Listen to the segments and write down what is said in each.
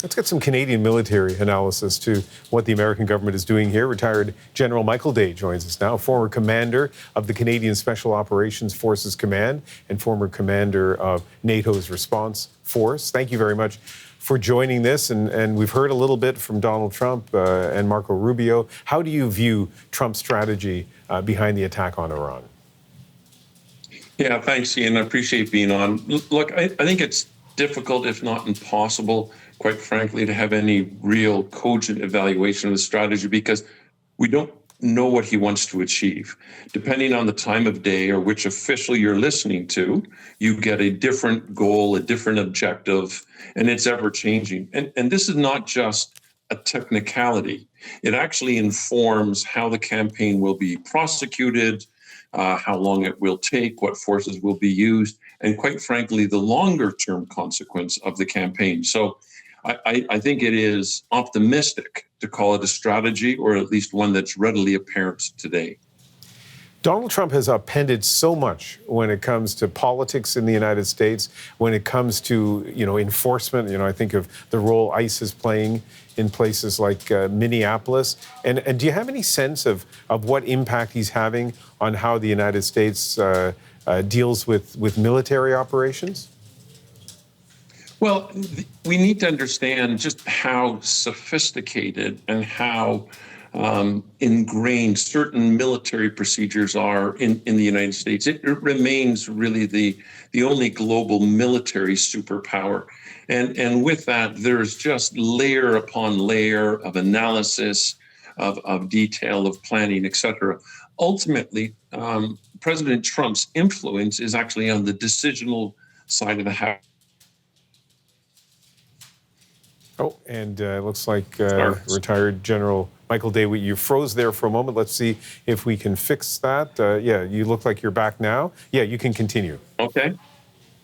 Let's get some Canadian military analysis to what the American government is doing here. Retired General Michael Day joins us now, former commander of the Canadian Special Operations Forces Command and former commander of NATO's Response Force. Thank you very much for joining this. And we've heard a little bit from Donald Trump and Marco Rubio. How do you view Trump's strategy behind the attack on Iran? Yeah, thanks, Ian. I appreciate being on. Look, I think it's difficult, if not impossible, quite frankly, to have any real cogent evaluation of the strategy because we don't know what he wants to achieve. Depending on the time of day or which official you're listening to, you get a different goal, a different objective, and it's ever changing. And this is not just a technicality. It actually informs how the campaign will be prosecuted, how long it will take, what forces will be used, and quite frankly, the longer term consequence of the campaign. So I think it is optimistic to call it a strategy, or at least one that's readily apparent today. Donald Trump has upended so much when it comes to politics in the United States, when it comes to, enforcement. I think of the role ICE is playing in places like Minneapolis. And do you have any sense of what impact he's having on how the United States deals with military operations? Well, we need to understand just how sophisticated and how ingrained certain military procedures are in the United States. It remains really the only global military superpower. And with that, there's just layer upon layer of analysis, of detail, of planning, et cetera. Ultimately, President Trump's influence is actually on the decisional side of the house. Oh, and it looks like retired General Michael Day, you froze there for a moment. Let's see if we can fix that. Yeah, you look like you're back now. Yeah, you can continue. Okay,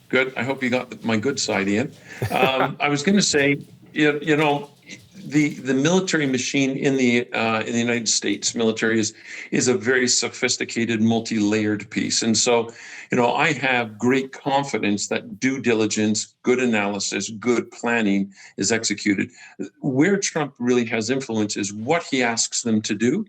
good. I hope you got my good side, Ian. I was going to say, the military machine in the United States military is a very sophisticated, multi-layered piece. And so, I have great confidence that due diligence, good analysis, good planning is executed. Where Trump really has influence is what he asks them to do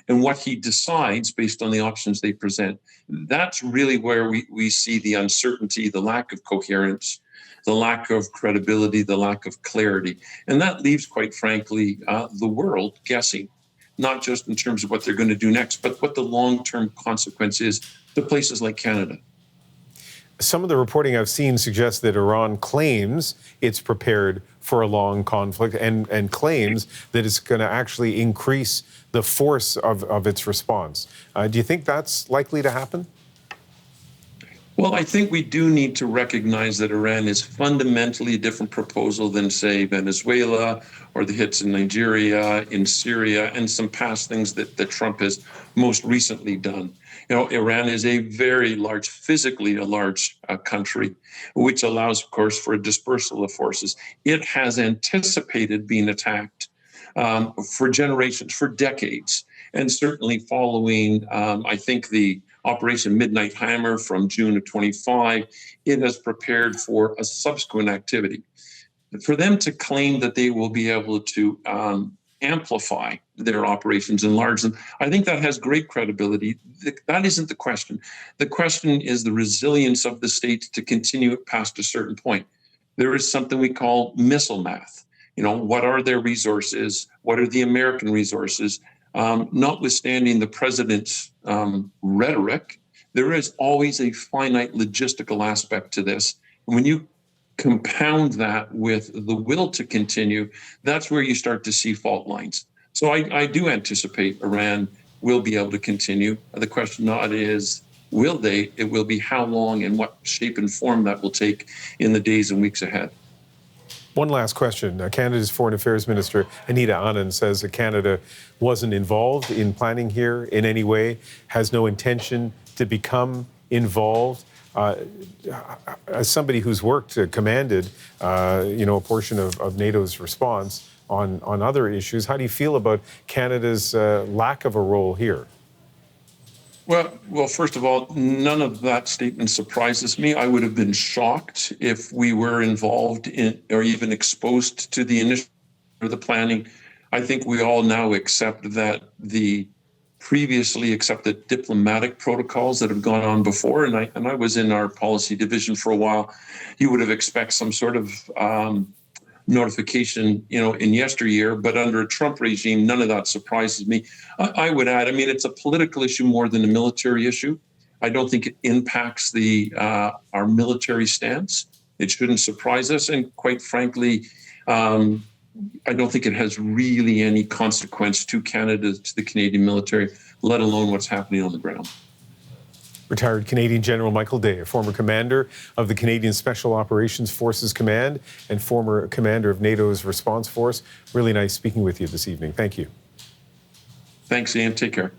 and what he decides based on the options they present. That's really where we see the uncertainty, the lack of coherence, the lack of credibility, the lack of clarity. And that leaves, quite frankly, the world guessing, not just in terms of what they're going to do next, but what the long-term consequence is to places like Canada. Some of the reporting I've seen suggests that Iran claims it's prepared for a long conflict and claims that it's going to actually increase the force of its response. Do you think that's likely to happen? Well, I think we do need to recognize that Iran is fundamentally a different proposal than, say, Venezuela or the hits in Nigeria, in Syria, and some past things that Trump has most recently done. Iran is a very large, physically a large country, which allows, of course, for a dispersal of forces. It has anticipated being attacked for generations, for decades, and certainly following, I think, the Operation Midnight Hammer from June of 25, it has prepared for a subsequent activity. For them to claim that they will be able to amplify their operations, enlarge them, I think that has great credibility. That isn't the question. The question is the resilience of the state to continue it past a certain point. There is something we call missile math. What are their resources? What are the American resources? Notwithstanding the president's rhetoric, there is always a finite logistical aspect to this. And when you compound that with the will to continue, that's where you start to see fault lines. So I do anticipate Iran will be able to continue. The question not is, will they? It will be how long and what shape and form that will take in the days and weeks ahead. One last question. Canada's Foreign Affairs Minister, Anita Anand, says that Canada wasn't involved in planning here in any way, has no intention to become involved. As somebody who's commanded, a portion of NATO's response on other issues, how do you feel about Canada's lack of a role here? Well, first of all, none of that statement surprises me. I would have been shocked if we were involved in or even exposed to the initial or the planning. I think we all now accept that the previously accepted diplomatic protocols that have gone on before, and I was in our policy division for a while, you would have expected some sort of notification, in yesteryear, but under a Trump regime, none of that surprises me. I would add, it's a political issue more than a military issue. I don't think it impacts our military stance. It shouldn't surprise us, and quite frankly, I don't think it has really any consequence to Canada, to the Canadian military, let alone what's happening on the ground. Retired Canadian General Michael Day, a former commander of the Canadian Special Operations Forces Command and former commander of NATO's Response Force. Really nice speaking with you this evening. Thank you. Thanks, Ian. Take care.